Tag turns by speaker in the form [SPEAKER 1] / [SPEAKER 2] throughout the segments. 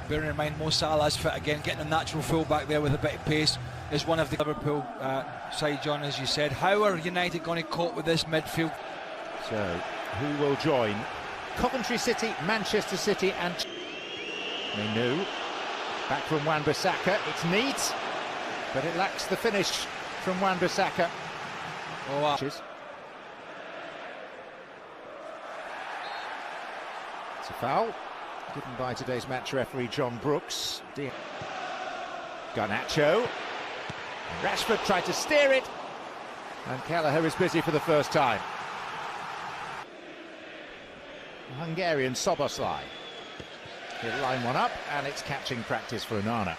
[SPEAKER 1] bearing in mind Mo Salah's fit again, getting a natural full-back there with a bit of pace is one of the Liverpool side, John, as you said. How are United going to cope with this midfield?
[SPEAKER 2] So, who will join? Coventry City, Manchester City and... Menu, back from Wan-Bissaka, it's neat, but it lacks the finish from Wan-Bissaka.
[SPEAKER 1] Oh, wow.
[SPEAKER 2] It's a foul, given by today's match referee John Brooks. Garnacho, Rashford tried to steer it, and Kelleher is busy for the first time. Hungarian Soboslai. He'll line one up, and it's catching practice for Onana.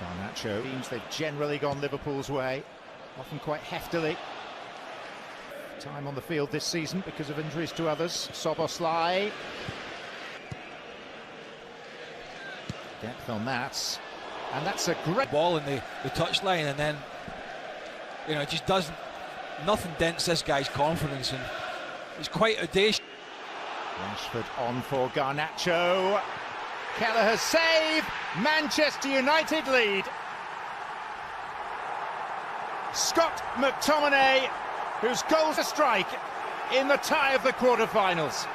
[SPEAKER 2] Garnacho. Teams, they've generally gone Liverpool's way, often quite heftily. Time on the field this season because of injuries to others. Soboslai. Depth on that. And that's a great
[SPEAKER 1] ball in the touchline, and then, you know, it just doesn't... Nothing dents this guy's confidence, and it's quite audacious.
[SPEAKER 2] Rashford on for Garnacho. Kelleher's save. Manchester United lead. Scott McTominay, whose goal's a strike in the tie of the quarter-finals.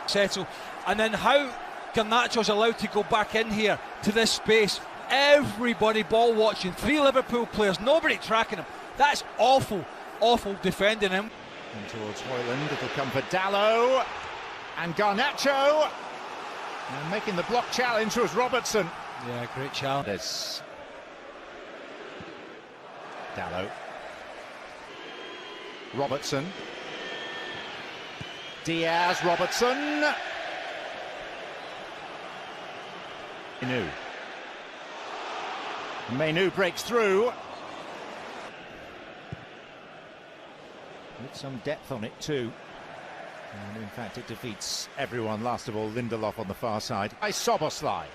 [SPEAKER 1] Settle, and then how Garnacho's allowed to go back in here to this space. Everybody ball watching, 3 Liverpool players, nobody tracking him. That's awful, awful defending him.
[SPEAKER 2] And towards Højlund, it'll come for Dalot. And Garnacho. And making the block challenge was Robertson.
[SPEAKER 1] Yeah, great challenge.
[SPEAKER 2] There's Dalot. Robertson. Diaz, Robertson. Menu breaks through. With some depth on it too. And in fact it defeats everyone. Last of all, Lindelof on the far side. By Soboslai.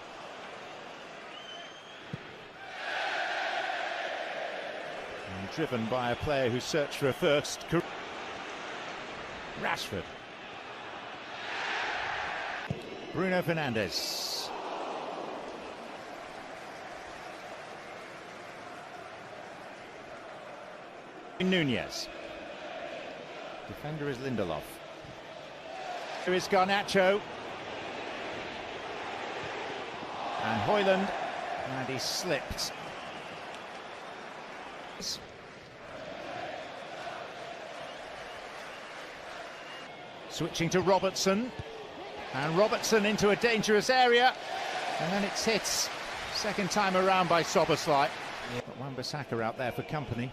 [SPEAKER 2] And driven by a player who searched for a first career. Rashford. Bruno Fernandes. Nunez. Defender is Lindelof. Here is Garnacho. And Højlund. And he slipped. Switching to Robertson. And Robertson into a dangerous area. And then it's hit second time around by Soboslai. Yeah. Got Wan-Bissaka out there for company.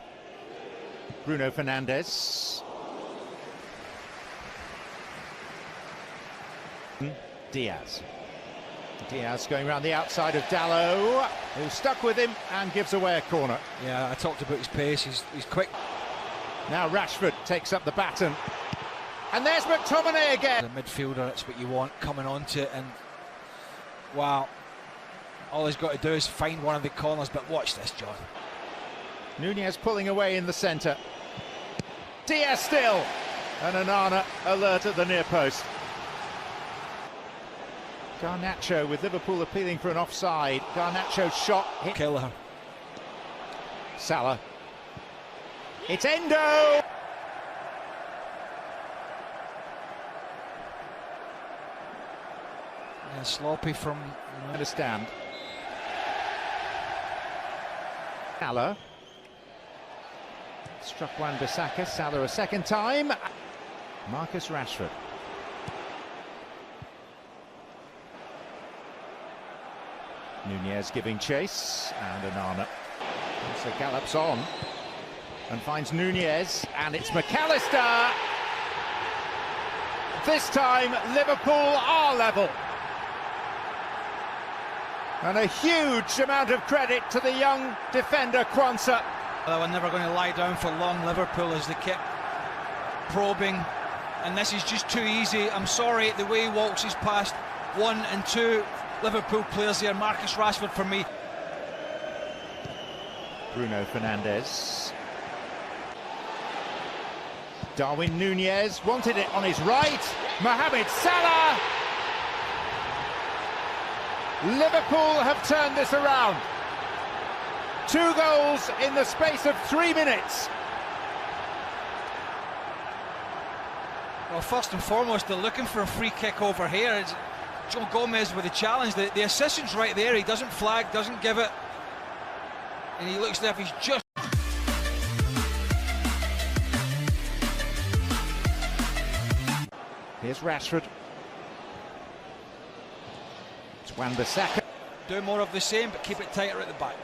[SPEAKER 2] Bruno Fernandes. Diaz. Diaz going around the outside of Dalot, who's stuck with him and gives away a corner.
[SPEAKER 1] Yeah, I talked about his pace, he's quick.
[SPEAKER 2] Now Rashford takes up the baton. And there's McTominay again.
[SPEAKER 1] The midfielder, that's what you want, coming onto it, and wow. All he's got to do is find one of the corners, but watch this, John.
[SPEAKER 2] Nunez pulling away in the centre. Diaz still. And Onana alert at the near post. Garnacho with Liverpool appealing for an offside. Garnacho's shot hit.
[SPEAKER 1] Kelleher.
[SPEAKER 2] Salah. It's Endo!
[SPEAKER 1] Yeah, sloppy from...
[SPEAKER 2] I understand. Salah. Struck Wan-Bissaka. Salah a second time. Marcus Rashford. Nunez giving chase, and Onana. So gallops on and finds Nunez, and it's McAllister. This time Liverpool are level. And a huge amount of credit to the young defender Kwanzaa.
[SPEAKER 1] They were never going to lie down for long, Liverpool, as they kept probing, and this is just too easy. I'm sorry, the way he walks is past 1 and 2 Liverpool players there. Marcus Rashford for me.
[SPEAKER 2] Bruno Fernandes. Darwin Núñez wanted it on his right. Mohamed Salah. Liverpool have turned this around. 2 goals in the space of 3 minutes.
[SPEAKER 1] Well, first and foremost, they're looking for a free kick over here. It's Joe Gomez with the challenge. The assistant's right there. He doesn't flag, doesn't give it. And he looks as if he's just...
[SPEAKER 2] Here's Rashford. It's Wan-Bissaka.
[SPEAKER 1] Do more of the same, but keep it tighter at the back.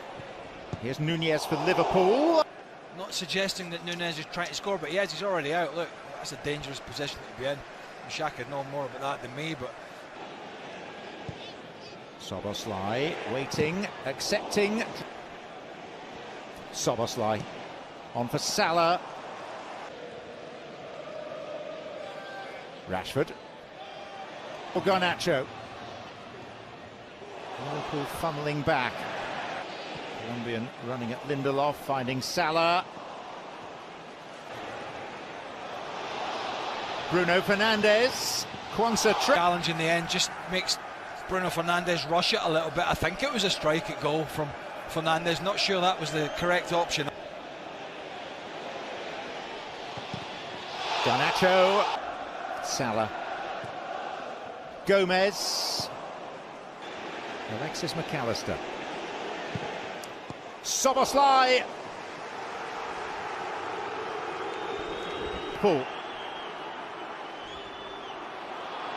[SPEAKER 2] Here's Núñez for Liverpool.
[SPEAKER 1] Not suggesting that Núñez is trying to score, but he's already out. Look, that's a dangerous position to be in. Shaq would know more about that than me, but...
[SPEAKER 2] Szoboszlai waiting, accepting. Szoboszlai on for Salah. Rashford. Garnacho. Liverpool funneling back. Colombian running at Lindelof, finding Salah. Bruno Fernandes.
[SPEAKER 1] Challenge in the end just makes Bruno Fernandes rush it a little bit. I think it was a strike at goal from Fernandes. Not sure that was the correct option.
[SPEAKER 2] Garnacho. Salah. Gomez. Alexis McAllister. Szoboszlai. Paul.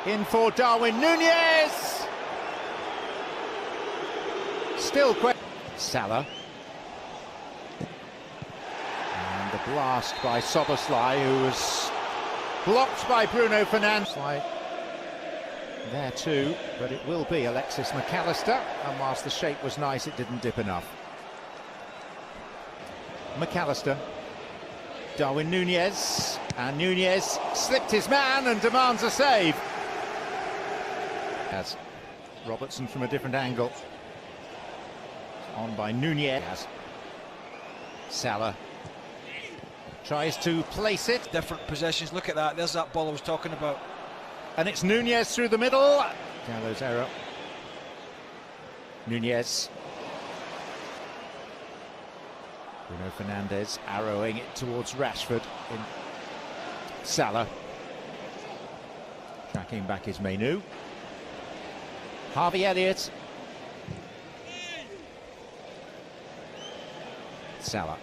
[SPEAKER 2] In for Darwin Núñez. Still quick. Salah. And the blast by Szoboszlai, who was blocked by Bruno Fernandes. There too, but it will be Alexis McAllister, and whilst the shape was nice, it didn't dip enough. McAllister. Darwin Núñez. And Núñez slipped his man and demands a save. As Robertson from a different angle. On by Núñez. Salah tries to place it.
[SPEAKER 1] Different positions, look at that, there's that ball I was talking about.
[SPEAKER 2] And it's Núñez through the middle. Gallo's error. Núñez. Bruno Fernandes arrowing it towards Rashford. In Salah. Tracking back is Menu. Harvey Elliott. Salah.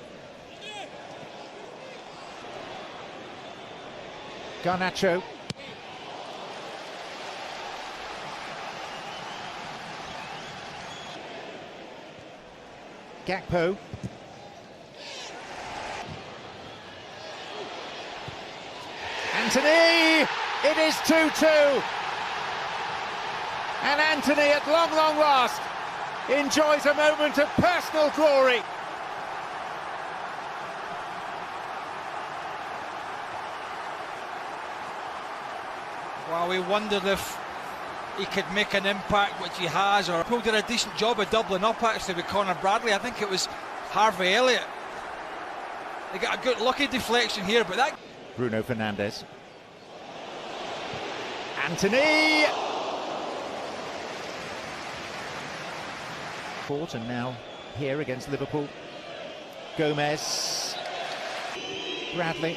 [SPEAKER 2] Garnacho. Gakpo. Antony! It is 2-2. And Antony, at long, long last, enjoys a moment of personal glory.
[SPEAKER 1] Well, we wondered if he could make an impact, which he has, or Liverpool did a decent job of doubling up actually with Conor Bradley. I think it was Harvey Elliott. They got a good lucky deflection here, but that...
[SPEAKER 2] Bruno Fernandes. Antony! And now here against Liverpool. Gomez. Bradley.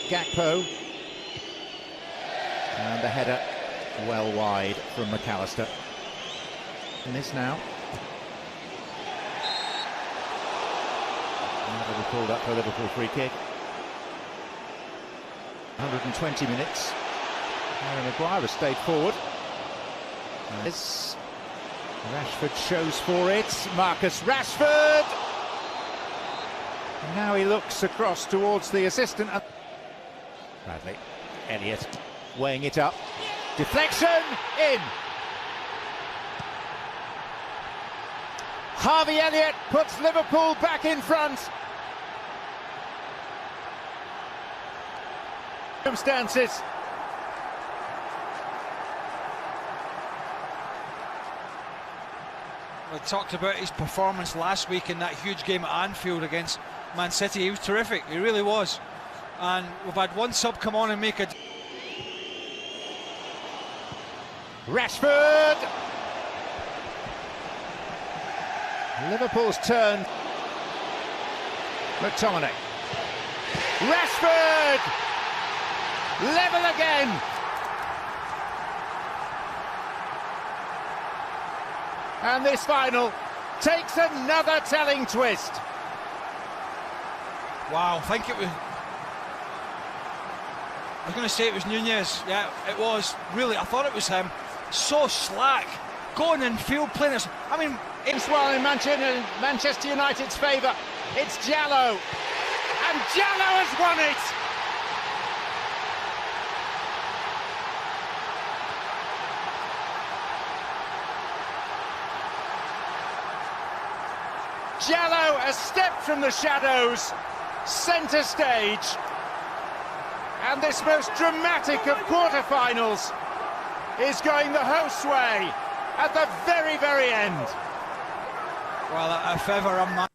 [SPEAKER 2] Gakpo. And the header well wide from McAllister. And this now. And will be called up for a Liverpool free kick. 120 minutes. Harry Maguire has stayed forward. This Rashford shows for it. Marcus Rashford. And now he looks across towards the assistant. Bradley. Elliott weighing it up. Deflection in. Harvey Elliott puts Liverpool back in front. Circumstances.
[SPEAKER 1] We talked about his performance last week in that huge game at Anfield against Man City. He was terrific, he really was. And we've had one sub come on and make it.
[SPEAKER 2] Rashford! Liverpool's turn. McTominay. Rashford! Level again! And this final takes another telling twist.
[SPEAKER 1] Wow, I think it was... I was going to say it was Nunez. Yeah, it was. Really, I thought it was him. So slack. Going in field playing. I mean...
[SPEAKER 2] It's well in Manchester United's favour. It's Jallo. And Jallo has won it! Jallo has stepped from the shadows, centre stage, and this most dramatic of quarter-finals is going the host's way at the very, very end.
[SPEAKER 1] Well, if ever a man...